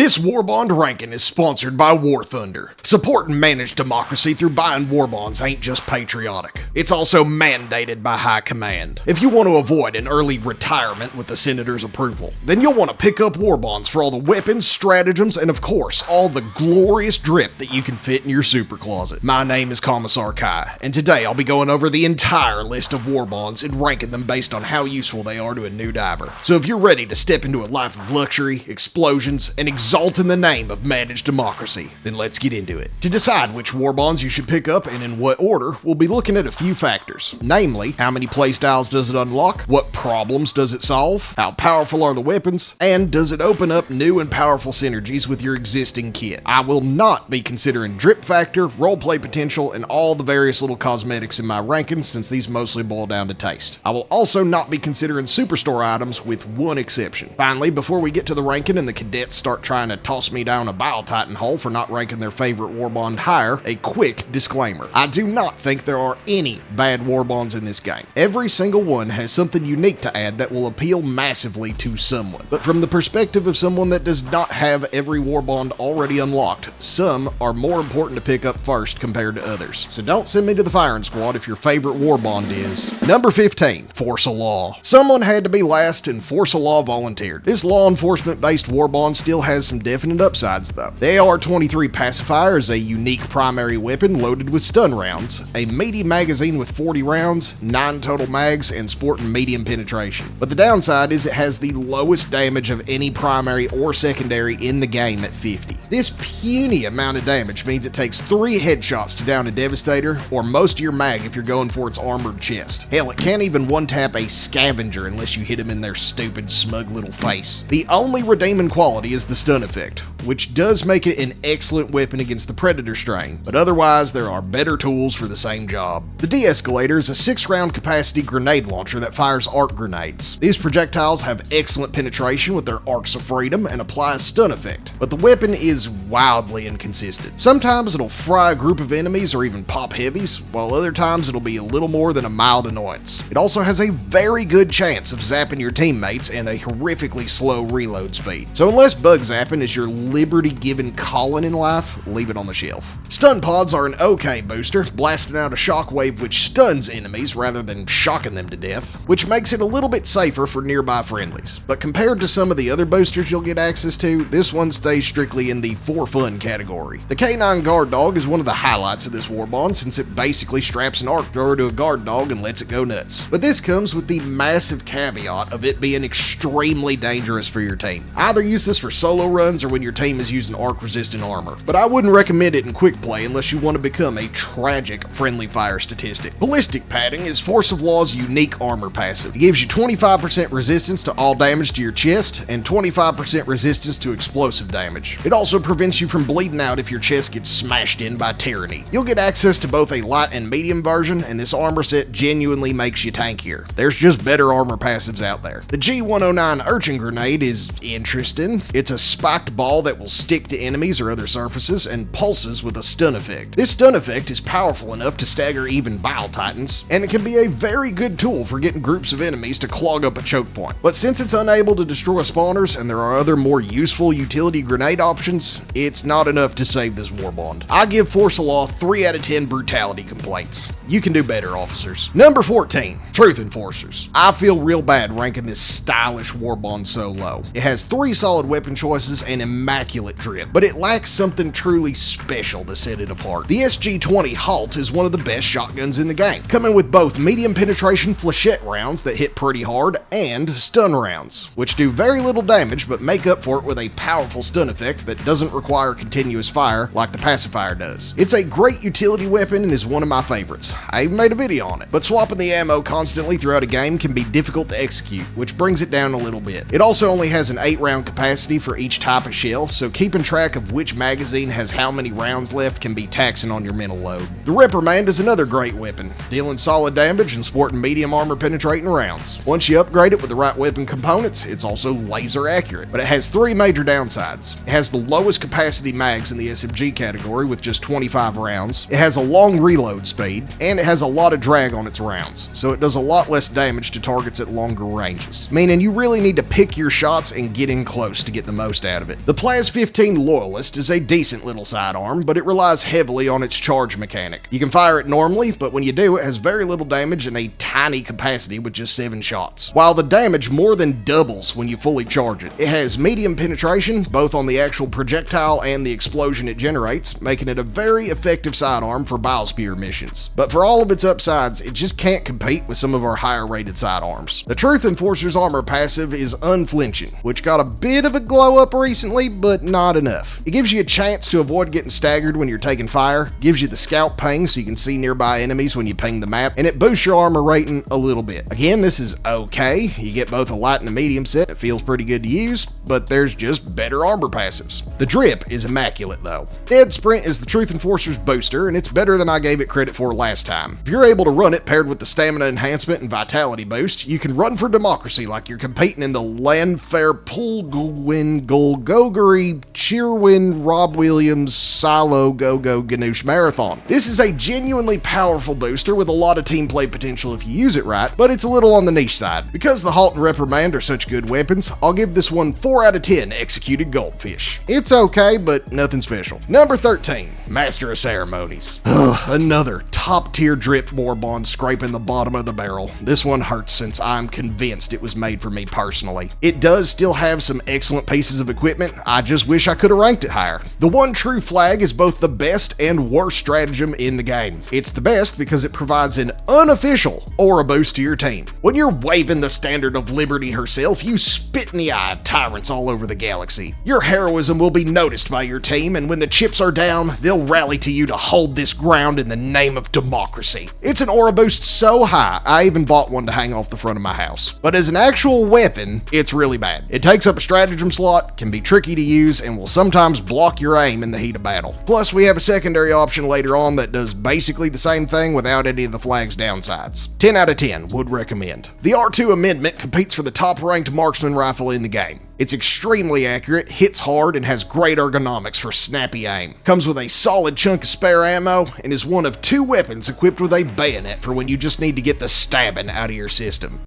This Warbond ranking is sponsored by War Thunder. Supporting managed democracy through buying Warbonds ain't just patriotic. It's also mandated by high command. If you want to avoid an early retirement with the Senator's approval, then you'll want to pick up Warbonds for all the weapons, stratagems, and of course, all the glorious drip that you can fit in your super closet. My name is Commissar Kai, and today I'll be going over the entire list of Warbonds and ranking them based on how useful they are to a new diver. So if you're ready to step into a life of luxury, explosions, and exalt in the name of managed democracy, then let's get into it. To decide which Warbonds you should pick up and in what order, we'll be looking at a few factors. Namely, how many playstyles does it unlock? What problems does it solve? How powerful are the weapons? And does it open up new and powerful synergies with your existing kit? I will not be considering drip factor, roleplay potential, and all the various little cosmetics in my rankings since these mostly boil down to taste. I will also not be considering superstore items with one exception. Finally, before we get to the ranking and the cadets start trying to toss me down a Bile Titan hole for not ranking their favorite Warbond higher, a quick disclaimer. I do not think there are any bad Warbonds in this game. Every single one has something unique to add that will appeal massively to someone. But from the perspective of someone that does not have every Warbond already unlocked, some are more important to pick up first compared to others. So don't send me to the firing squad if your favorite Warbond is. Number 15, Force of Law. Someone had to be last and Force of Law volunteered. This law enforcement based Warbond still has some definite upsides though. The AR-23 pacifier is a unique primary weapon loaded with stun rounds, a meaty magazine with 40 rounds, 9 total mags, and sporting medium penetration. But the downside is it has the lowest damage of any primary or secondary in the game at 50. This puny amount of damage means it takes 3 headshots to down a Devastator, or most of your mag if you're going for its armored chest. Hell, it can't even one-tap a scavenger unless you hit him in their stupid, smug little face. The only redeeming quality is the stun effect, which does make it an excellent weapon against the Predator strain, but otherwise there are better tools for the same job. The De-Escalator is a 6-round capacity grenade launcher that fires arc grenades. These projectiles have excellent penetration with their arcs of freedom and apply a stun effect, but the weapon is wildly inconsistent. Sometimes it'll fry a group of enemies or even pop heavies, while other times it'll be a little more than a mild annoyance. It also has a very good chance of zapping your teammates and a horrifically slow reload speed. So unless bug zapping is your liberty-giving calling in life, leave it on the shelf. Stun pods are an okay booster, blasting out a shockwave which stuns enemies rather than shocking them to death, which makes it a little bit safer for nearby friendlies. But compared to some of the other boosters you'll get access to, this one stays strictly in the for fun category. The K9 guard dog is one of the highlights of this Warbond since it basically straps an arc thrower to a guard dog and lets it go nuts. But this comes with the massive caveat of it being extremely dangerous for your team. Either use this for solo runs or when your team is using arc resistant armor, but I wouldn't recommend it in quick play unless you want to become a tragic friendly fire statistic. Ballistic Padding is Force of Law's unique armor passive. It gives you 25% resistance to all damage to your chest and 25% resistance to explosive damage. It also prevents you from bleeding out if your chest gets smashed in by Tyranny. You'll get access to both a light and medium version, and this armor set genuinely makes you tankier. There's just better armor passives out there. The G109 Urchin Grenade is interesting. It's a spiked ball that will stick to enemies or other surfaces and pulses with a stun effect. This stun effect is powerful enough to stagger even Bile Titans, and it can be a very good tool for getting groups of enemies to clog up a choke point. But since it's unable to destroy spawners and there are other more useful utility grenade options, it's not enough to save this Warbond. I give Force of Law 3 out of 10 brutality complaints. You can do better, officers. Number 14, Truth Enforcers. I feel real bad ranking this stylish Warbond so low. It has 3 solid weapon choices and immaculate drip, but it lacks something truly special to set it apart. The SG-20 Halt is one of the best shotguns in the game, coming with both medium penetration flechette rounds that hit pretty hard and stun rounds, which do very little damage but make up for it with a powerful stun effect that doesn't require continuous fire like the pacifier does. It's a great utility weapon and is one of my favorites. I even made a video on it, but swapping the ammo constantly throughout a game can be difficult to execute, which brings it down a little bit. It also only has an 8-round capacity for each type of shell, so keeping track of which magazine has how many rounds left can be taxing on your mental load. The Reprimand is another great weapon, dealing solid damage and sporting medium armor penetrating rounds. Once you upgrade it with the right weapon components, it's also laser accurate, but it has 3 major downsides. It has the lowest capacity mags in the SMG category with just 25 rounds, it has a long reload speed, and it has a lot of drag on its rounds, so it does a lot less damage to targets at longer ranges, meaning you really need to pick your shots and get in close to get the most out of it. The Plas 15 Loyalist is a decent little sidearm, but it relies heavily on its charge mechanic. You can fire it normally, but when you do, it has very little damage and a tiny capacity with just 7 shots, while the damage more than doubles when you fully charge it. It has medium penetration, both on the actual projectile and the explosion it generates, making it a very effective sidearm for Bilespear missions. But for all of its upsides, it just can't compete with some of our higher rated sidearms. The Truth Enforcer's armor passive is Unflinching, which got a bit of a glow up recently, but not enough. It gives you a chance to avoid getting staggered when you're taking fire, gives you the scout ping so you can see nearby enemies when you ping the map, and it boosts your armor rating a little bit. Again, this is okay. You get both a light and a medium set. It feels pretty good to use, but there's just better armor passives. The drip is immaculate though. Dead Sprint is the Truth Enforcer's booster, and it's better than I gave it credit for last time. If you're able to run it paired with the stamina enhancement and vitality boost, you can run for democracy like you're competing in the Landfair Pulgwin Golgogari Cheerwin Rob Williams Silo Go-Go Ganoush Marathon. This is a genuinely powerful booster with a lot of team play potential if you use it right, but it's a little on the niche side. Because the Halt and Reprimand are such good weapons, I'll give this one 4 out of 10 executed goldfish. It's okay, but nothing special. Number 13, Master of Ceremonies. Another top tier drip warbond scraping the bottom of the barrel. This one hurts since I'm convinced it was made for me personally. It does still have some excellent pieces of equipment, I just wish I could have ranked it higher. The One True Flag is both the best and worst stratagem in the game. It's the best because it provides an unofficial aura boost to your team. When you're waving the standard of liberty herself, you spit in the eye of tyrants all over the galaxy. Your heroism will be noticed by your team, and when the chips are down, they'll rally to you to hold this ground in the name of democracy. It's an aura boost so high, I even bought one to hang off the front of my house. But as an actual weapon, it's really bad. It takes up a stratagem slot, can be tricky to use, and will sometimes block your aim in the heat of battle. Plus, we have a secondary option later on that does basically the same thing without any of the flag's downsides. 10 out of 10, would recommend. The R2 Amendment competes for the top ranked marksman rifle in the game. It's extremely accurate, hits hard, and has great ergonomics for snappy aim. Comes with a solid chunk of spare ammo, and is one of 2 weapons equipped with a bayonet for when you just need to get the stabbing out of your system.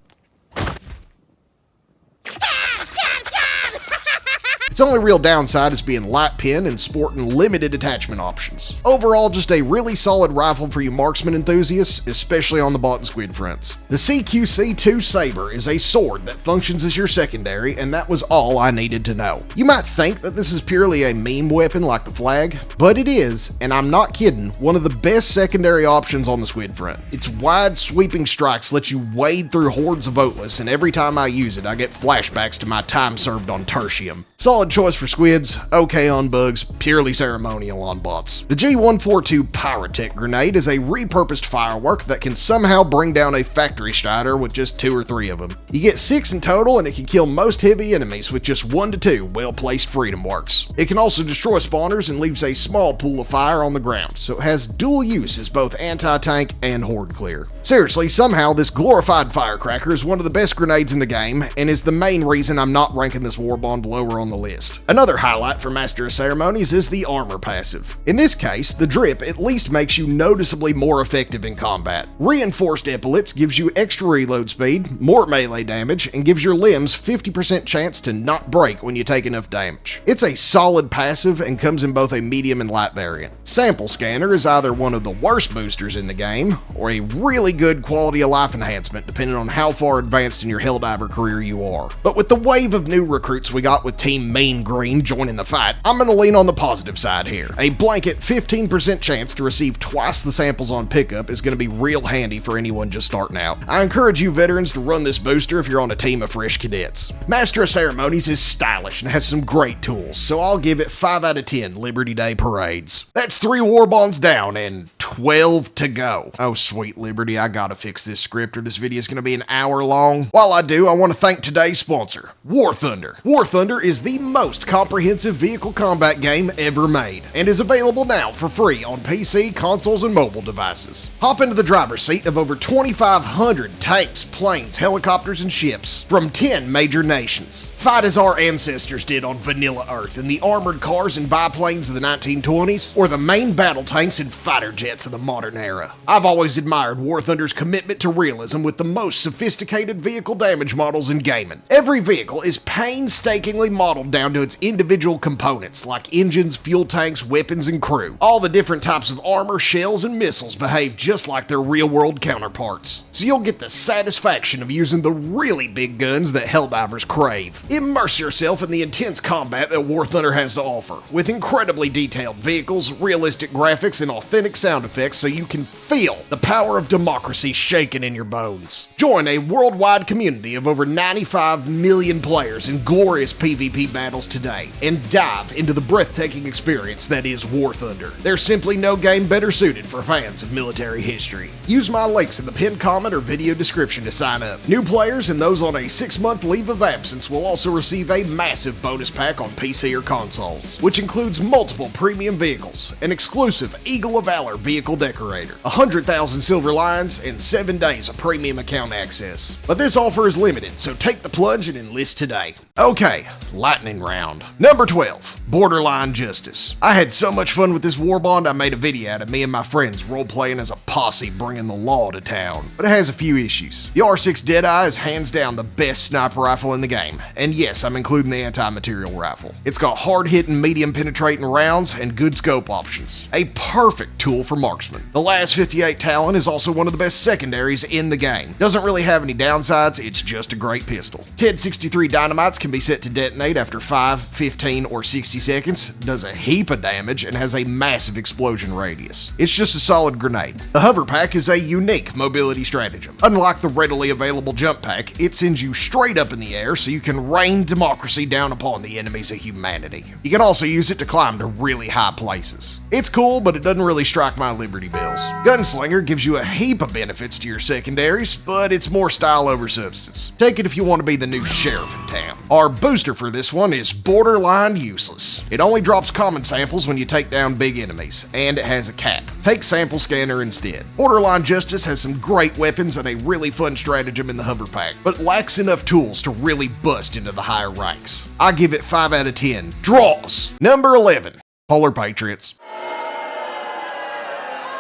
Its only real downside is being light pin and sporting limited attachment options. Overall, just a really solid rifle for you marksman enthusiasts, especially on the bot and squid fronts. The CQC-2 Saber is a sword that functions as your secondary, and that was all I needed to know. You might think that this is purely a meme weapon like the flag, but it is, and I'm not kidding, one of the best secondary options on the squid front. Its wide sweeping strikes let you wade through hordes of Oatless, and every time I use it, I get flashbacks to my time served on Tertium. Solid choice for squids, okay on bugs, purely ceremonial on bots. The G142 Pyrotech grenade is a repurposed firework that can somehow bring down a factory strider with just 2 or 3 of them. You get 6 in total, and it can kill most heavy enemies with just 1 to 2 well-placed freedom works. It can also destroy spawners and leaves a small pool of fire on the ground, so it has dual use as both anti-tank and horde clear. Seriously, somehow this glorified firecracker is one of the best grenades in the game, and is the main reason I'm not ranking this warbond lower on the list. Another highlight for Master of Ceremonies is the armor passive. In this case, the drip at least makes you noticeably more effective in combat. Reinforced epaulets gives you extra reload speed, more melee damage, and gives your limbs 50% chance to not break when you take enough damage. It's a solid passive and comes in both a medium and light variant. Sample Scanner is either one of the worst boosters in the game, or a really good quality of life enhancement depending on how far advanced in your helldiver career you are. But with the wave of new recruits we got with Team Mean Green joining the fight, I'm gonna lean on the positive side here. A blanket 15% chance to receive twice the samples on pickup is gonna be real handy for anyone just starting out. I encourage you veterans to run this booster if you're on a team of fresh cadets. Master of Ceremonies is stylish and has some great tools, so I'll give it 5 out of 10 Liberty Day parades. That's 3 warbonds down and 12 to go. Oh sweet Liberty, I gotta fix this script or this video is gonna be an hour long. While I do, I want to thank today's sponsor, War Thunder. War Thunder is the most comprehensive vehicle combat game ever made, and is available now for free on PC, consoles, and mobile devices. Hop into the driver's seat of over 2,500 tanks, planes, helicopters, and ships from 10 major nations. Fight as our ancestors did on vanilla Earth in the armored cars and biplanes of the 1920s, or the main battle tanks and fighter jets of of the modern era. I've always admired War Thunder's commitment to realism with the most sophisticated vehicle damage models in gaming. Every vehicle is painstakingly modeled down to its individual components, like engines, fuel tanks, weapons, and crew. All the different types of armor, shells, and missiles behave just like their real-world counterparts, so you'll get the satisfaction of using the really big guns that helldivers crave. Immerse yourself in the intense combat that War Thunder has to offer, with incredibly detailed vehicles, realistic graphics, and authentic sound effects so you can feel the power of democracy shaking in your bones. Join a worldwide community of over 95 million players in glorious PvP battles today, and dive into the breathtaking experience that is War Thunder. There's simply no game better suited for fans of military history. Use my links in the pinned comment or video description to sign up. New players and those on a 6-month leave of absence will also receive a massive bonus pack on PC or consoles, which includes multiple premium vehicles, an exclusive Eagle of Valor vehicle decorator, 100,000 silver lions, and 7 days of premium account access. But this offer is limited, so take the plunge and enlist today. Okay, lightning round. Number 12, Borderline Justice. I had so much fun with this warbond I made a video out of me and my friends role-playing as a posse bringing the law to town. But it has a few issues. The R6 Deadeye is hands down the best sniper rifle in the game, and yes, I'm including the anti-material rifle. It's got hard-hitting, medium-penetrating rounds and good scope options. A perfect tool for marksmen. The Last 58 Talon is also one of the best secondaries in the game. Doesn't really have any downsides, it's just a great pistol. TED 63 dynamites can be set to detonate after 5, 15, or 60 seconds, does a heap of damage, and has a massive explosion radius. It's just a solid grenade. The hover pack is a unique mobility stratagem. Unlike the readily available jump pack, it sends you straight up in the air so you can rain democracy down upon the enemies of humanity. You can also use it to climb to really high places. It's cool, but it doesn't really strike my liberty bells. Gunslinger gives you a heap of benefits to your secondaries, but it's more style over substance. Take it if you want to be the new sheriff in town. Our booster for this one is borderline useless. It only drops common samples when you take down big enemies, and it has a cap. Take Sample Scanner instead. Borderline Justice has some great weapons and a really fun stratagem in the hover pack, but lacks enough tools to really bust into the higher ranks. I give it 5 out of 10. Draws! Number 11, Polar Patriots.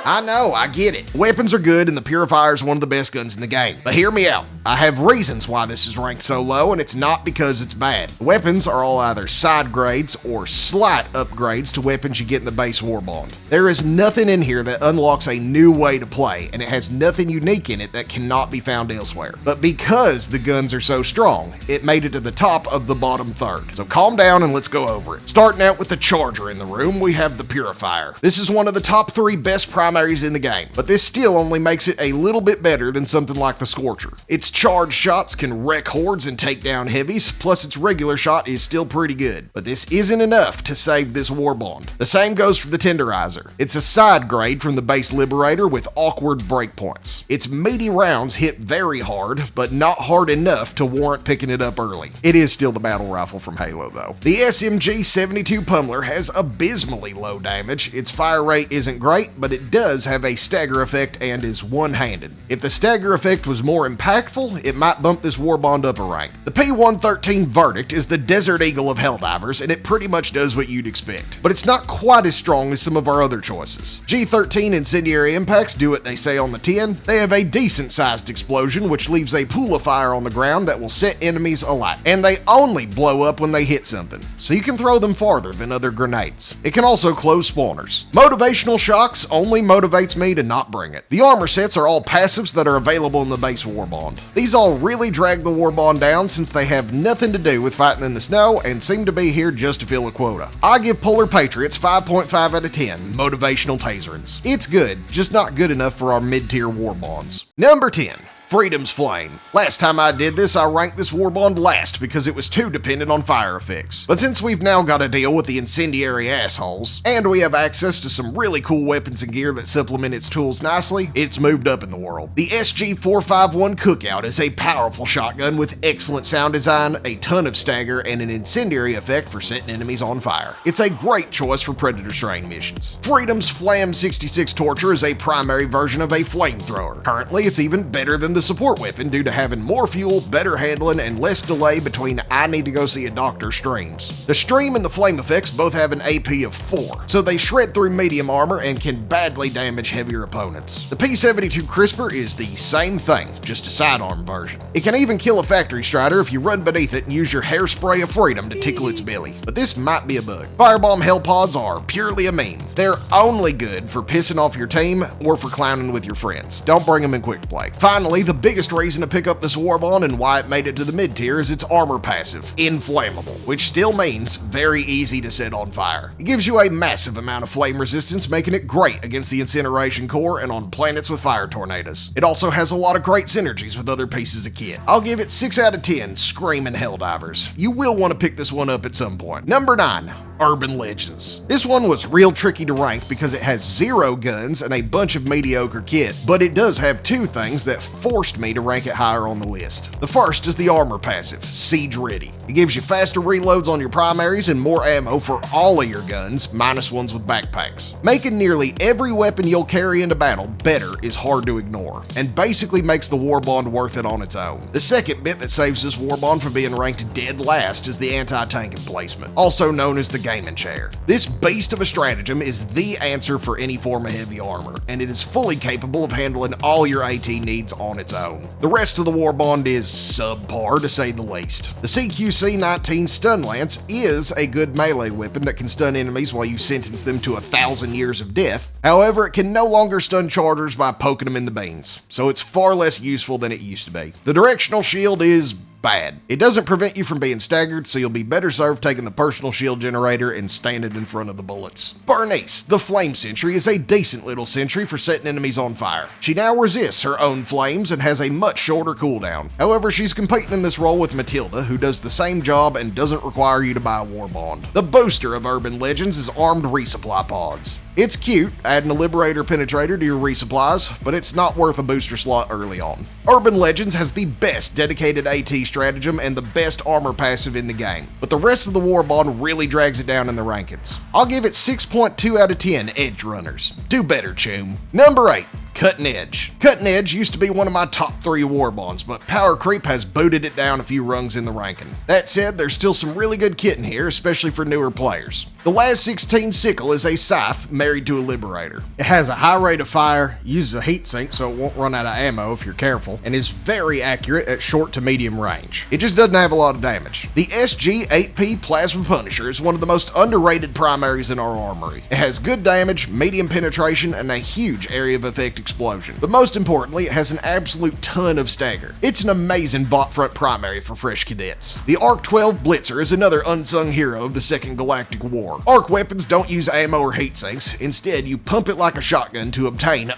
I know, I get it. Weapons are good and the Purifier is one of the best guns in the game. But hear me out. I have reasons why this is ranked so low, and it's not because it's bad. The weapons are all either side grades or slight upgrades to weapons you get in the base Warbond. There is nothing in here that unlocks a new way to play, and it has nothing unique in it that cannot be found elsewhere. But because the guns are so strong, it made it to the top of the bottom third. So calm down and let's go over it. Starting out with the Charger in the room, we have the Purifier. This is one of the top 3 best primaries in the game, but this still only makes it a little bit better than something like the Scorcher. Its charged shots can wreck hordes and take down heavies, plus its regular shot is still pretty good. But this isn't enough to save this Warbond. The same goes for the Tenderizer. It's a side grade from the base Liberator with awkward breakpoints. Its meaty rounds hit very hard, but not hard enough to warrant picking it up early. It is still the battle rifle from Halo though. The SMG-72 Pummeler has abysmally low damage. Its fire rate isn't great, but it does have a stagger effect and is one-handed. If the stagger effect was more impactful, it might bump this Warbond up a rank. The P-113 Verdict is the Desert Eagle of Helldivers, and it pretty much does what you'd expect. But it's not quite as strong as some of our other choices. G13 Incendiary Impacts do what they say on the tin. They have a decent-sized explosion, which leaves a pool of fire on the ground that will set enemies alight. And they only blow up when they hit something, so you can throw them farther than other grenades. It can also close spawners. Motivational Shocks only motivates me to not bring it. The armor sets are all passives that are available in the base Warbond. These all really drag the Warbond down since they have nothing to do with fighting in the snow and seem to be here just to fill a quota. I give Polar Patriots 5.5 out of 10 motivational taserins. It's good, just not good enough for our mid-tier Warbonds. Number 10. Freedom's Flame. Last time I did this, I ranked this Warbond last because it was too dependent on fire effects. But since we've now got to deal with the incendiary assholes, and we have access to some really cool weapons and gear that supplement its tools nicely, it's moved up in the world. The SG-451 Cookout is a powerful shotgun with excellent sound design, a ton of stagger, and an incendiary effect for setting enemies on fire. It's a great choice for Predator Strain missions. Freedom's Flam 66 Torture is a primary version of a flamethrower. Currently, it's even better than the the support weapon due to having more fuel, better handling, and less delay between I need to go see a doctor streams. The stream and the flame effects both have an AP of 4, so they shred through medium armor and can badly damage heavier opponents. The P72 Crisper is the same thing, just a sidearm version. It can even kill a factory strider if you run beneath it and use your hairspray of freedom to tickle its belly, but this might be a bug. Firebomb hell pods are purely a meme. They're only good for pissing off your team or for clowning with your friends. Don't bring them in quick play. Finally, the biggest reason to pick up this Warbond and why it made it to the mid tier is its armor passive, Inflammable, which still means very easy to set on fire. It gives you a massive amount of flame resistance, making it great against the incineration core and on planets with fire tornadoes. It also has a lot of great synergies with other pieces of kit. I'll give it 6 out of 10 screaming helldivers. You will want to pick this one up at some point. Number 9. Urban Legends. This one was real tricky to rank because it has 0 guns and a bunch of mediocre kit, but it does have 2 things that forced me to rank it higher on the list. The first is the armor passive, Siege Ready. It gives you faster reloads on your primaries and more ammo for all of your guns, minus ones with backpacks. Making nearly every weapon you'll carry into battle better is hard to ignore, and basically makes the Warbond worth it on its own. The second bit that saves this Warbond from being ranked dead last is the anti-tank emplacement, also known as the gaming chair. This beast of a stratagem is the answer for any form of heavy armor, and it is fully capable of handling all your AT needs on its own. The rest of the Warbond is subpar to say the least. The CQC-19 Stun Lance is a good melee weapon that can stun enemies while you sentence them to 1,000 years of death. However, it can no longer stun chargers by poking them in the beans, so it's far less useful than it used to be. The directional shield is bad. It doesn't prevent you from being staggered, so you'll be better served taking the personal shield generator and standing in front of the bullets. Bernice, the Flame Sentry, is a decent little sentry for setting enemies on fire. She now resists her own flames and has a much shorter cooldown. However, she's competing in this role with Matilda, who does the same job and doesn't require you to buy a Warbond. The booster of Urban Legends is armed resupply pods. It's cute, adding a Liberator Penetrator to your resupplies, but it's not worth a booster slot early on. Urban Legends has the best dedicated AT stratagem and the best armor passive in the game, but the rest of the Warbond really drags it down in the rankings. I'll give it 6.2 out of 10 Edge Runners. Do better, Choom. Number 8. Cutting Edge. Cutting Edge used to be one of my top 3 Warbonds, but power creep has booted it down a few rungs in the ranking. That said, there's still some really good kit in here, especially for newer players. The Last 16 Sickle is a scythe married to a Liberator. It has a high rate of fire, uses a heatsink so it won't run out of ammo if you're careful, and is very accurate at short to medium range. It just doesn't have a lot of damage. The SG-8P Plasma Punisher is one of the most underrated primaries in our armory. It has good damage, medium penetration, and a huge area of effect explosion. But most importantly, it has an absolute ton of stagger. It's an amazing bot front primary for fresh cadets. The Arc 12 Blitzer is another unsung hero of the Second Galactic War. Arc weapons don't use ammo or heat sinks. Instead, you pump it like a shotgun to obtain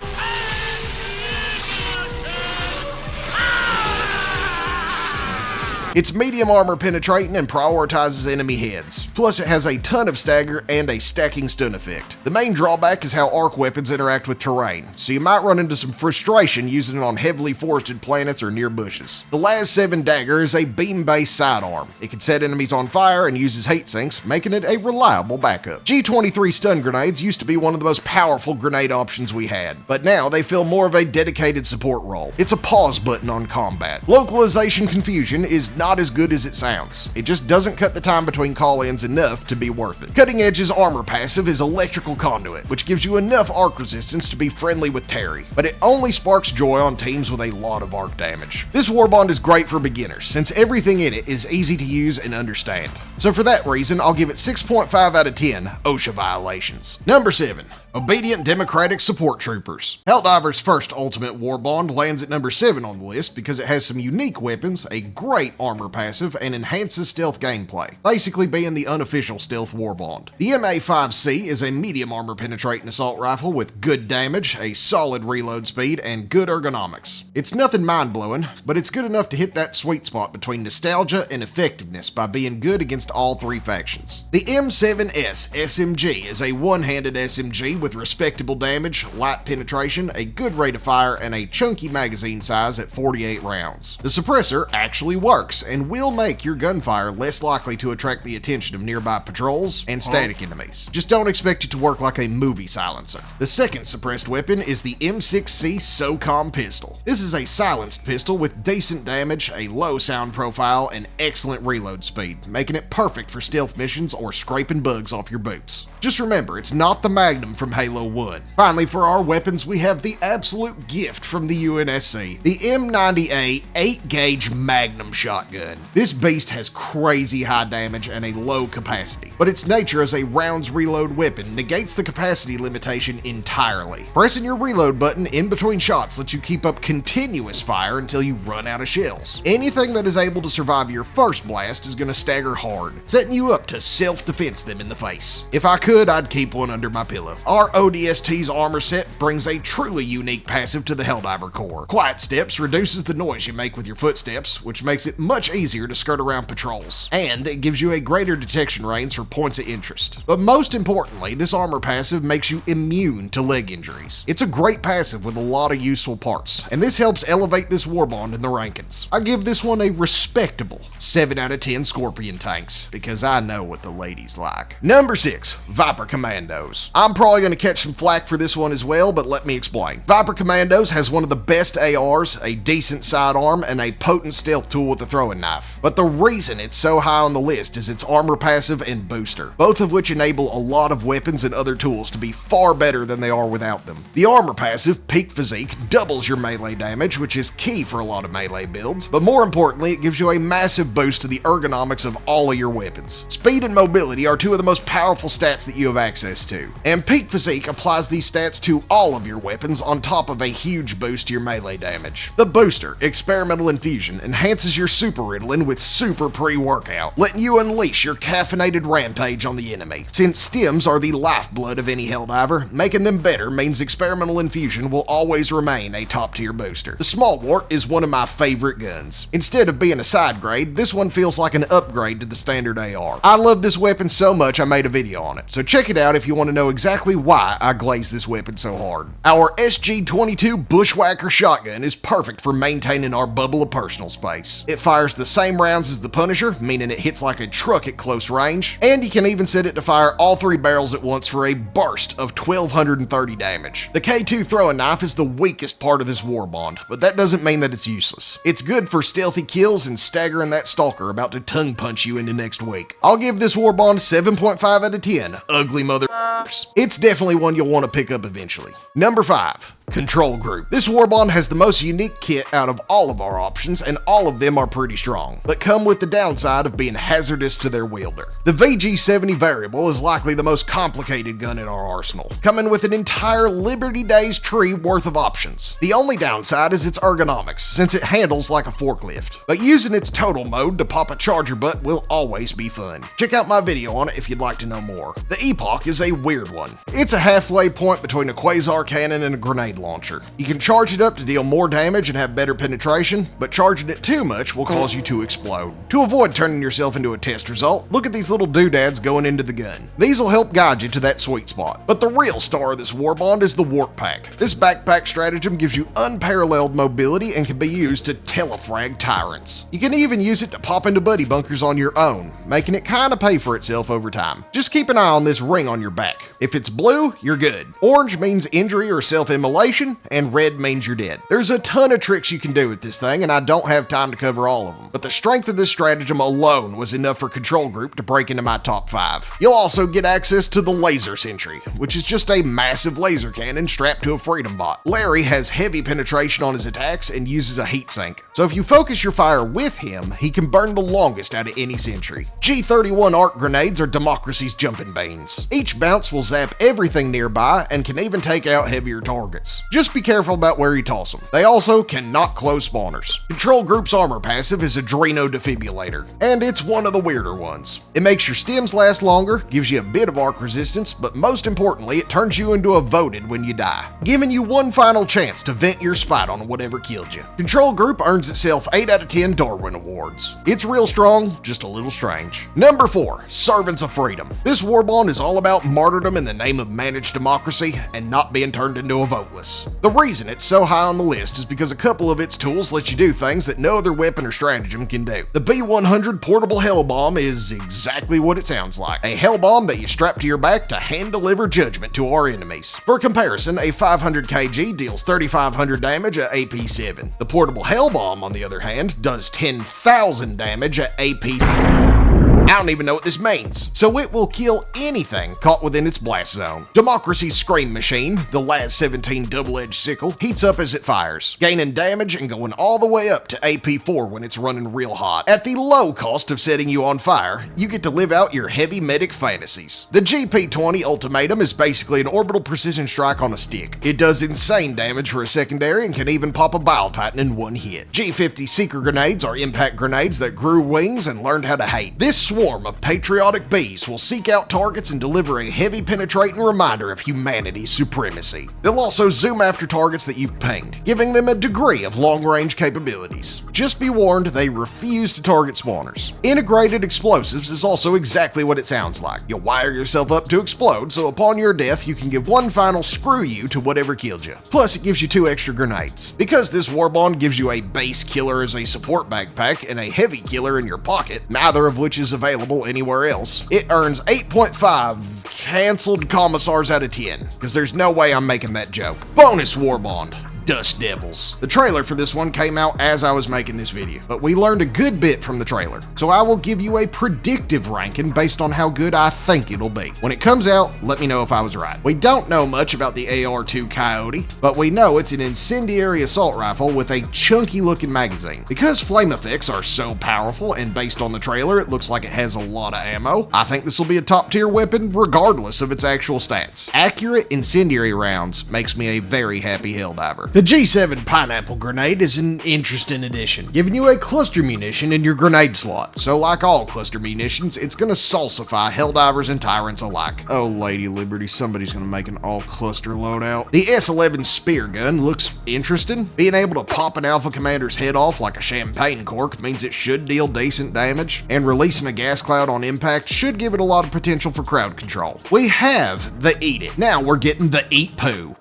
It's medium armor penetrating and prioritizes enemy heads. Plus it has a ton of stagger and a stacking stun effect. The main drawback is how arc weapons interact with terrain, so you might run into some frustration using it on heavily forested planets or near bushes. The last 7 Dagger is a beam-based sidearm. It can set enemies on fire and uses heat sinks, making it a reliable backup. G23 stun grenades used to be one of the most powerful grenade options we had, but now they fill more of a dedicated support role. It's a pause button on combat. Localization confusion is not as good as it sounds. It just doesn't cut the time between call-ins enough to be worth it. Cutting Edge's armor passive is Electrical Conduit, which gives you enough arc resistance to be friendly with Terry, but it only sparks joy on teams with a lot of arc damage. This Warbond is great for beginners, since everything in it is easy to use and understand. So for that reason, I'll give it 6.5 out of 10 OSHA violations. Number 7. Obedient Democratic Support Troopers. Helldiver's first Ultimate Warbond lands at number 7 on the list because it has some unique weapons, a great armor passive, and enhances stealth gameplay, basically being the unofficial stealth Warbond. The MA5C is a medium armor penetrating assault rifle with good damage, a solid reload speed, and good ergonomics. It's nothing mind-blowing, but it's good enough to hit that sweet spot between nostalgia and effectiveness by being good against all 3 factions. The M7S SMG is a one-handed SMG with respectable damage, light penetration, a good rate of fire, and a chunky magazine size at 48 rounds. The suppressor actually works and will make your gunfire less likely to attract the attention of nearby patrols and static enemies. Just don't expect it to work like a movie silencer. The second suppressed weapon is the M6C SOCOM pistol. This is a silenced pistol with decent damage, a low sound profile, and excellent reload speed, making it perfect for stealth missions or scraping bugs off your boots. Just remember, it's not the Magnum from Halo 1. Finally, for our weapons, we have the absolute gift from the UNSC, the M90A 8-gauge Magnum shotgun. This beast has crazy high damage and a low capacity, but its nature as a rounds reload weapon negates the capacity limitation entirely. Pressing your reload button in between shots lets you keep up continuous fire until you run out of shells. Anything that is able to survive your first blast is going to stagger hard, setting you up to self-defense them in the face. If I could, I'd keep one under my pillow. Our ODST's armor set brings a truly unique passive to the Helldiver Corps. Quiet Steps reduces the noise you make with your footsteps, which makes it much easier to skirt around patrols, and it gives you a greater detection range for points of interest. But most importantly, this armor passive makes you immune to leg injuries. It's a great passive with a lot of useful parts, and this helps elevate this warbond in the rankings. I give this one a respectable 7 out of 10 Scorpion tanks, because I know what the ladies like. Number 6, Viper Commandos. I'm probably going to catch some flack for this one as well, but let me explain. Viper Commandos has one of the best ARs, a decent sidearm, and a potent stealth tool with a throwing knife. But the reason it's so high on the list is its armor passive and booster, both of which enable a lot of weapons and other tools to be far better than they are without them. The armor passive, Peak Physique, doubles your melee damage, which is key for a lot of melee builds, but more importantly, it gives you a massive boost to the ergonomics of all of your weapons. Speed and mobility are two of the most powerful stats that you have access to, and Peak Physique applies these stats to all of your weapons on top of a huge boost to your melee damage. The booster, Experimental Infusion, enhances your super Ritalin with super pre-workout, letting you unleash your caffeinated rampage on the enemy. Since stims are the lifeblood of any Helldiver, making them better means Experimental Infusion will always remain a top-tier booster. The Small Wart is one of my favorite guns. Instead of being a side grade, this one feels like an upgrade to the standard AR. I love this weapon so much I made a video on it, so check it out if you want to know exactly why I glaze this weapon so hard. Our SG-22 Bushwhacker shotgun is perfect for maintaining our bubble of personal space. It fires the same rounds as the Punisher, meaning it hits like a truck at close range, and you can even set it to fire all 3 barrels at once for a burst of 1230 damage. The K2 throwing knife is the weakest part of this warbond, but that doesn't mean that it's useless. It's good for stealthy kills and staggering that stalker about to tongue punch you into next week. I'll give this warbond 7.5 out of 10. Ugly motherfuckers. It's definitely one you'll want to pick up eventually. Number 5. Control Group. This warbond has the most unique kit out of all of our options, and all of them are pretty strong, but come with the downside of being hazardous to their wielder. The VG-70 variable is likely the most complicated gun in our arsenal, coming with an entire Liberty Days tree worth of options. The only downside is its ergonomics, since it handles like a forklift, but using its total mode to pop a charger butt will always be fun. Check out my video on it if you'd like to know more. The Epoch is a weird one. It's a halfway point between a quasar cannon and a grenade launcher. You can charge it up to deal more damage and have better penetration, but charging it too much will cause you to explode. To avoid turning yourself into a test result, look at these little doodads going into the gun. These will help guide you to that sweet spot. But the real star of this warbond is the Warp Pack. This backpack stratagem gives you unparalleled mobility and can be used to telefrag tyrants. You can even use it to pop into buddy bunkers on your own, making it kinda pay for itself over time. Just keep an eye on this ring on your back. If it's blue, you're good. Orange means injury or self-immolation, and red means you're dead. There's a ton of tricks you can do with this thing, and I don't have time to cover all of them, but the strength of this stratagem alone was enough for Control Group to break into my top 5. You'll also get access to the Laser Sentry, which is just a massive laser cannon strapped to a Freedom Bot. Larry has heavy penetration on his attacks and uses a heat sink, so if you focus your fire with him, he can burn the longest out of any sentry. G31 arc grenades are Democracy's jumping beans. Each bounce will zap everything nearby and can even take out heavier targets. resistance. Just be careful about where you toss them. They also can knock close spawners. Control Group's armor passive is Adreno Defibrillator, and it's one of the weirder ones. It makes your stims last longer, gives you a bit of arc resistance, but most importantly, it turns you into a voted when you die, giving you one final chance to vent your spite on whatever killed you. Control Group earns itself 8 out of 10 Darwin Awards. It's real strong, just a little strange. Number 4, Servants of Freedom. This warbond is all about martyrdom in the name of managed democracy and not being turned into a voteless. The reason it's so high on the list is because a couple of its tools let you do things that no other weapon or stratagem can do. The B100 Portable Hell Bomb is exactly what it sounds like. A hell bomb that you strap to your back to hand deliver judgment to our enemies. For comparison, a 500 kg deals 3,500 damage at AP 7. The Portable Hell Bomb, on the other hand, does 10,000 damage at AP... I don't even know what this means. So it will kill anything caught within its blast zone. Democracy's Scream Machine, the LAS-17 double-edged sickle, heats up as it fires, gaining damage and going all the way up to AP4 when it's running real hot. At the low cost of setting you on fire, you get to live out your heavy medic fantasies. The GP20 Ultimatum is basically an orbital precision strike on a stick. It does insane damage for a secondary and can even pop a Bile Titan in one hit. G50 Seeker Grenades are impact grenades that grew wings and learned how to hate. This swarm of patriotic bees will seek out targets and deliver a heavy penetrating reminder of humanity's supremacy. They'll also zoom after targets that you've pinged, giving them a degree of long-range capabilities. Just be warned, they refuse to target spawners. Integrated explosives is also exactly what it sounds like. You'll wire yourself up to explode, so upon your death you can give one final screw you to whatever killed you. Plus it gives you 2 extra grenades. Because this warbond gives you a base killer as a support backpack and a heavy killer in your pocket, neither of which is available anywhere else, it earns 8.5 canceled commissars out of 10, because there's no way I'm making that joke. Bonus warbond. Dust Devils. The trailer for this one came out as I was making this video, but we learned a good bit from the trailer, so I will give you a predictive ranking based on how good I think it'll be. When it comes out, let me know if I was right. We don't know much about the AR-2 Coyote, but we know it's an incendiary assault rifle with a chunky looking magazine. Because flame effects are so powerful and based on the trailer it looks like it has a lot of ammo, I think this will be a top tier weapon regardless of its actual stats. Accurate incendiary rounds makes me a very happy helldiver. The G7 Pineapple Grenade is an interesting addition, giving you a cluster munition in your grenade slot. So like all cluster munitions, it's gonna salsify helldivers and tyrants alike. Oh Lady Liberty, somebody's gonna make an all cluster loadout. The S11 Spear Gun looks interesting. Being able to pop an Alpha Commander's head off like a champagne cork means it should deal decent damage, and releasing a gas cloud on impact should give it a lot of potential for crowd control. We have the Eat It. Now we're getting the Eat Poo.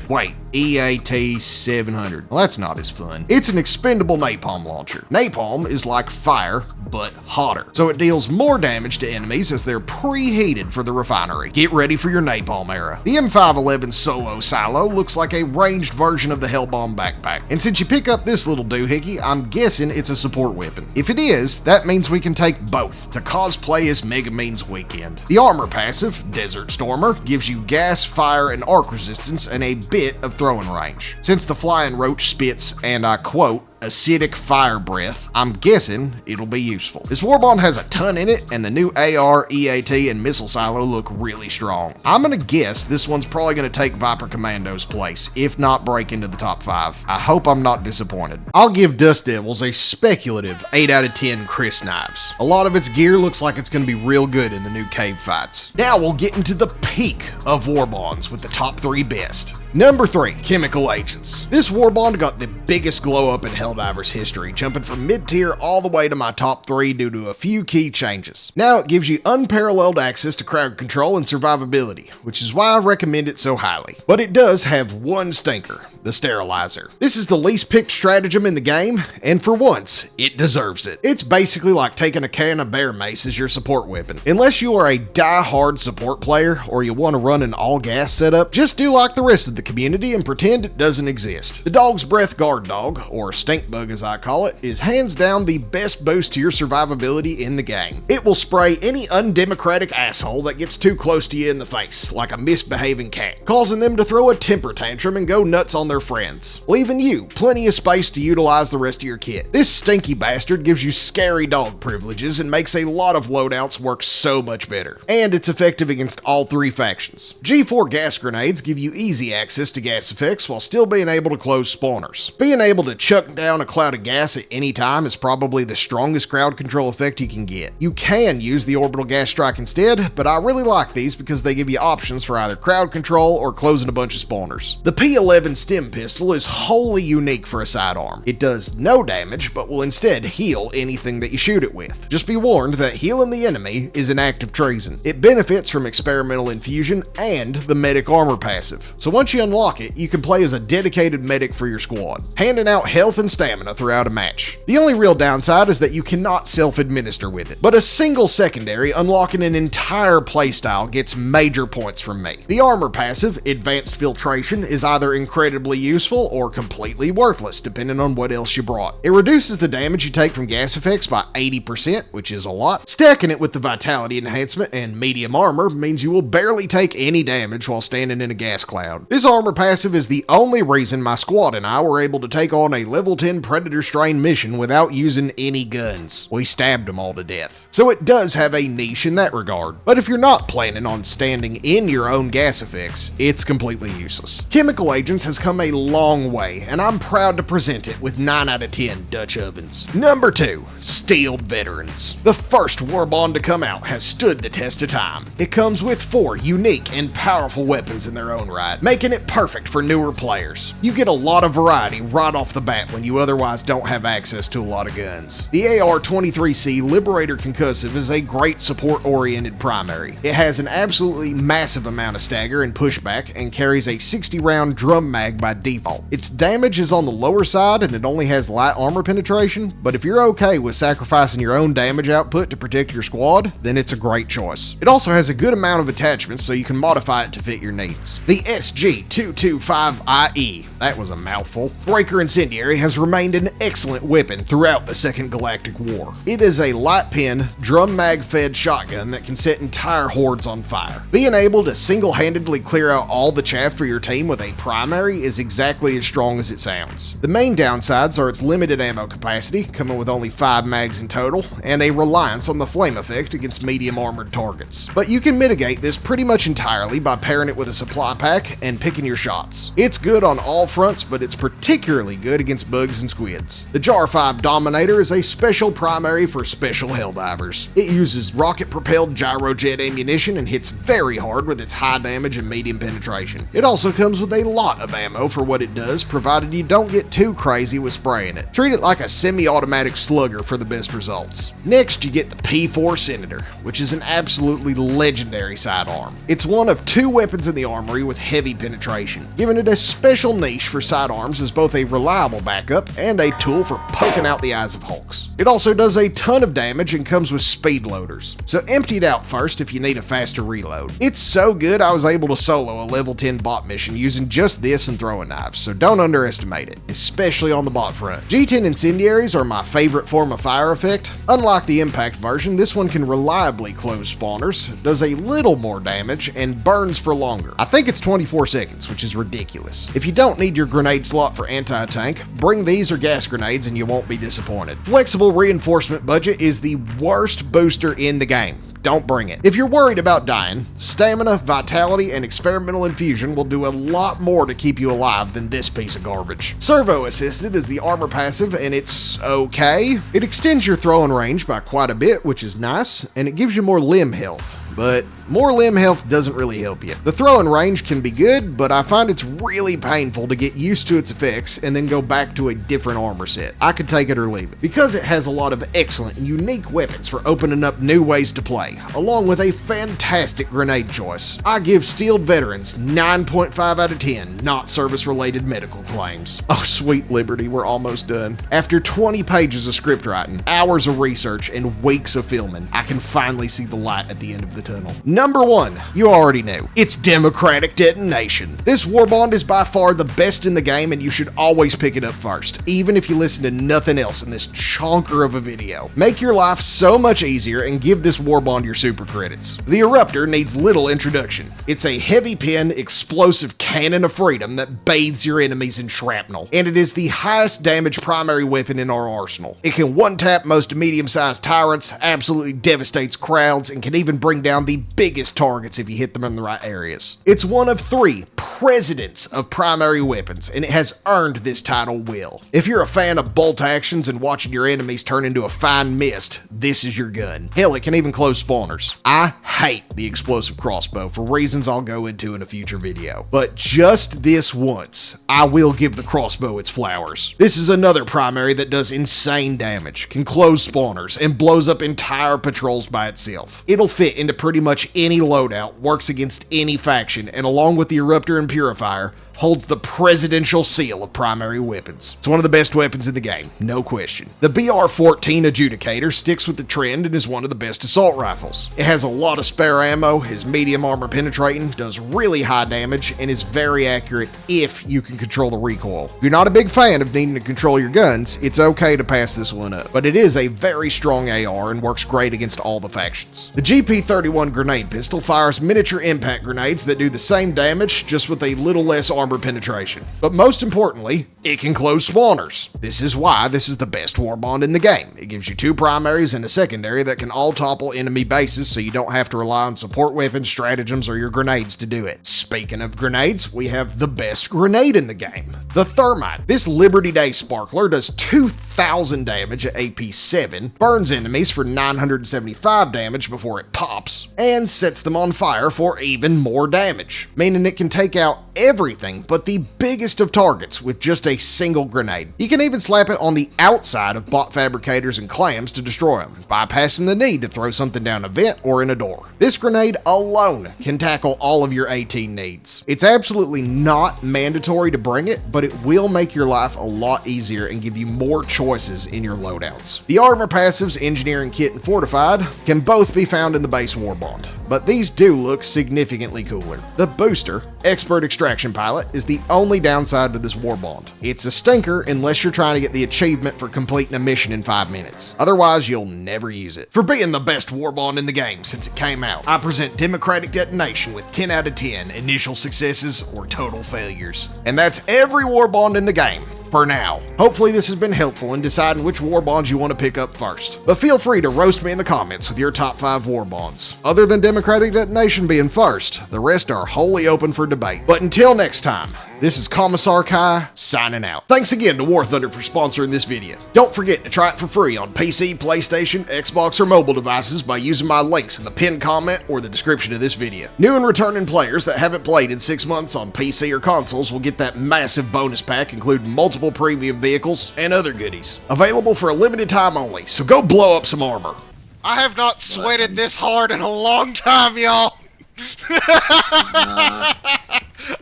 Wait, EAT 700. Well, that's not as fun. It's an expendable napalm launcher. Napalm is like fire, but hotter, so it deals more damage to enemies as they're preheated for the refinery. Get ready for your napalm era. The M511 Solo Silo looks like a ranged version of the Hellbomb backpack, and since you pick up this little doohickey, I'm guessing it's a support weapon. If it is, that means we can take both to cosplay as Mega Means Weekend. The armor passive, Desert Stormer, gives you gas, fire, and arc resistance and a bit of throwing range. Since the flying roach spits, and I quote, acidic fire breath, I'm guessing it'll be useful. This warbond has a ton in it, and the new AR, EAT, and missile silo look really strong. I'm gonna guess this one's probably gonna take Viper Commando's place, if not break into the top 5. I hope I'm not disappointed. I'll give Dust Devils a speculative 8 out of 10 Chris Knives. A lot of its gear looks like it's gonna be real good in the new cave fights. Now we'll get into the peak of warbonds with the top 3 best. Number 3, Chemical Agents. This warbond got the biggest glow up in Helldivers history, jumping from mid-tier all the way to my top 3 due to a few key changes. Now it gives you unparalleled access to crowd control and survivability, which is why I recommend it so highly. But it does have one stinker. The Sterilizer. This is the least picked stratagem in the game, and for once, it deserves it. It's basically like taking a can of bear mace as your support weapon. Unless you are a die-hard support player, or you want to run an all-gas setup, just do like the rest of the community and pretend it doesn't exist. The Dog's Breath Guard Dog, or Stink Bug as I call it, is hands down the best boost to your survivability in the game. It will spray any undemocratic asshole that gets too close to you in the face, like a misbehaving cat, causing them to throw a temper tantrum and go nuts on their friends, leaving you plenty of space to utilize the rest of your kit. This stinky bastard gives you scary dog privileges and makes a lot of loadouts work so much better. And it's effective against all three factions. G4 gas grenades give you easy access to gas effects while still being able to close spawners. Being able to chuck down a cloud of gas at any time is probably the strongest crowd control effect you can get. You can use the orbital gas strike instead, but I really like these because they give you options for either crowd control or closing a bunch of spawners. The P11 stem pistol is wholly unique for a sidearm. It does no damage, but will instead heal anything that you shoot it with. Just be warned that healing the enemy is an act of treason. It benefits from experimental infusion and the medic armor passive. So once you unlock it, you can play as a dedicated medic for your squad, handing out health and stamina throughout a match. The only real downside is that you cannot self-administer with it, but a single secondary unlocking an entire playstyle gets major points from me. The armor passive, Advanced Filtration, is either incredibly useful or completely worthless, depending on what else you brought. It reduces the damage you take from gas effects by 80%, which is a lot. Stacking it with the Vitality Enhancement and Medium Armor means you will barely take any damage while standing in a gas cloud. This armor passive is the only reason my squad and I were able to take on a level 10 Predator Strain mission without using any guns. We stabbed them all to death. So it does have a niche in that regard. But if you're not planning on standing in your own gas effects, it's completely useless. Chemical Agents has come a long way, and I'm proud to present it with 9 out of 10 Dutch ovens. Number 2, Steeled Veterans. The first Warbond to come out has stood the test of time. It comes with 4 unique and powerful weapons in their own right, making it perfect for newer players. You get a lot of variety right off the bat when you otherwise don't have access to a lot of guns. The AR-23C Liberator Concussive is a great support-oriented primary. It has an absolutely massive amount of stagger and pushback and carries a 60-round drum mag by default. Its damage is on the lower side and it only has light armor penetration, but if you're okay with sacrificing your own damage output to protect your squad, then it's a great choice. It also has a good amount of attachments so you can modify it to fit your needs. The SG-225IE, that was a mouthful, Breaker Incendiary has remained an excellent weapon throughout the Second Galactic War. It is a light pin, drum mag fed shotgun that can set entire hordes on fire. Being able to single-handedly clear out all the chaff for your team with a primary is exactly as strong as it sounds. The main downsides are its limited ammo capacity, coming with only 5 mags in total, and a reliance on the flame effect against medium armored targets. But you can mitigate this pretty much entirely by pairing it with a supply pack and picking your shots. It's good on all fronts, but it's particularly good against bugs and squids. The Jar 5 Dominator is a special primary for special helldivers. It uses rocket-propelled gyrojet ammunition and hits very hard with its high damage and medium penetration. It also comes with a lot of ammo for what it does, provided you don't get too crazy with spraying it. Treat it like a semi-automatic slugger for the best results. Next, you get the P4 Senator, which is an absolutely legendary sidearm. It's one of 2 weapons in the armory with heavy penetration, giving it a special niche for sidearms as both a reliable backup and a tool for poking out the eyes of hulks. It also does a ton of damage and comes with speed loaders, so empty it out first if you need a faster reload. It's so good I was able to solo a level 10 bot mission using just this and throwing knives, so don't underestimate it, especially on the bot front. G10 Incendiaries are my favorite form of fire effect. Unlike the impact version, this one can reliably close spawners, does a little more damage, and burns for longer. I think it's 24 seconds, which is ridiculous. If you don't need your grenade slot for anti-tank, bring these or gas grenades and you won't be disappointed. Flexible reinforcement budget is the worst booster in the game. Don't bring it. If you're worried about dying, stamina, vitality, and experimental infusion will do a lot more to keep you alive than this piece of garbage. Servo assisted is the armor passive, and it's okay. It extends your throwing range by quite a bit, which is nice, and it gives you more limb health. But more limb health doesn't really help you. The throwing range can be good, but I find it's really painful to get used to its effects and then go back to a different armor set. I could take it or leave it. Because it has a lot of excellent and unique weapons for opening up new ways to play, along with a fantastic grenade choice, I give Steeled Veterans 9.5 out of 10 not service-related medical claims. Oh, sweet Liberty, we're almost done. After 20 pages of script writing, hours of research, and weeks of filming, I can finally see the light at the end of the tunnel. Number 1, you already knew. It's democratic detonation. This warbond is by far the best in the game, and you should always pick it up first, even if you listen to nothing else in this chonker of a video. Make your life so much easier and give this warbond your super credits. The Eruptor needs little introduction. It's a heavy pin, explosive cannon of freedom that bathes your enemies in shrapnel, and it is the highest damage primary weapon in our arsenal. It can one-tap most medium-sized tyrants, absolutely devastates crowds, and can even bring down the biggest targets if you hit them in the right areas. It's one of 3 presidents of primary weapons, and it has earned this title well. If you're a fan of bolt actions and watching your enemies turn into a fine mist, this is your gun. Hell, it can even close spawners. I hate the explosive crossbow for reasons I'll go into in a future video, but just this once, I will give the crossbow its flowers. This is another primary that does insane damage, can close spawners, and blows up entire patrols by itself. It'll fit into pretty much any loadout, works against any faction, and along with the Eruptor and Purifier, holds the presidential seal of primary weapons. It's one of the best weapons in the game, no question. The BR-14 Adjudicator sticks with the trend and is one of the best assault rifles. It has a lot of spare ammo, is medium armor penetrating, does really high damage, and is very accurate if you can control the recoil. If you're not a big fan of needing to control your guns, it's okay to pass this one up, but it is a very strong AR and works great against all the factions. The GP-31 grenade pistol fires miniature impact grenades that do the same damage, just with a little less armor penetration. But most importantly, it can close spawners. This is why this is the best warbond in the game. It gives you 2 primaries and a secondary that can all topple enemy bases, so you don't have to rely on support weapons, stratagems, or your grenades to do it. Speaking of grenades, we have the best grenade in the game, the Thermite. This Liberty Day sparkler does 2,000 damage at AP 7, burns enemies for 975 damage before it pops, and sets them on fire for even more damage, meaning it can take out everything but the biggest of targets with just a single grenade. You can even slap it on the outside of bot fabricators and clams to destroy them, bypassing the need to throw something down a vent or in a door. This grenade alone can tackle all of your AT needs. It's absolutely not mandatory to bring it, but it will make your life a lot easier and give you more choices in your loadouts. The armor passives, engineering kit, and fortified can both be found in the base warbond, but these do look significantly cooler. The booster, Expert Extraction Pilot, is the only downside to this warbond. It's a stinker unless you're trying to get the achievement for completing a mission in 5 minutes. Otherwise, you'll never use it. For being the best warbond in the game since it came out, I present Democratic Detonation with 10 out of 10 initial successes or total failures. And that's every warbond in the game. For now. Hopefully this has been helpful in deciding which warbonds you want to pick up first. But feel free to roast me in the comments with your top 5 warbonds. Other than Democratic Detonation being first, the rest are wholly open for debate. But until next time, this is Commissar Kai signing out. Thanks again to War Thunder for sponsoring this video. Don't forget to try it for free on PC, PlayStation, Xbox, or mobile devices by using my links in the pinned comment or the description of this video. New and returning players that haven't played in 6 months on PC or consoles will get that massive bonus pack including multiple premium vehicles and other goodies. Available for a limited time only, so go blow up some armor. I have not sweated this hard in a long time, y'all.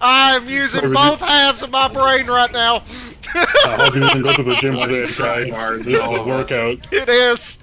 I'm using both halves of my brain right now. I hope you didn't go to the gym today, Kai. This is a workout. It is.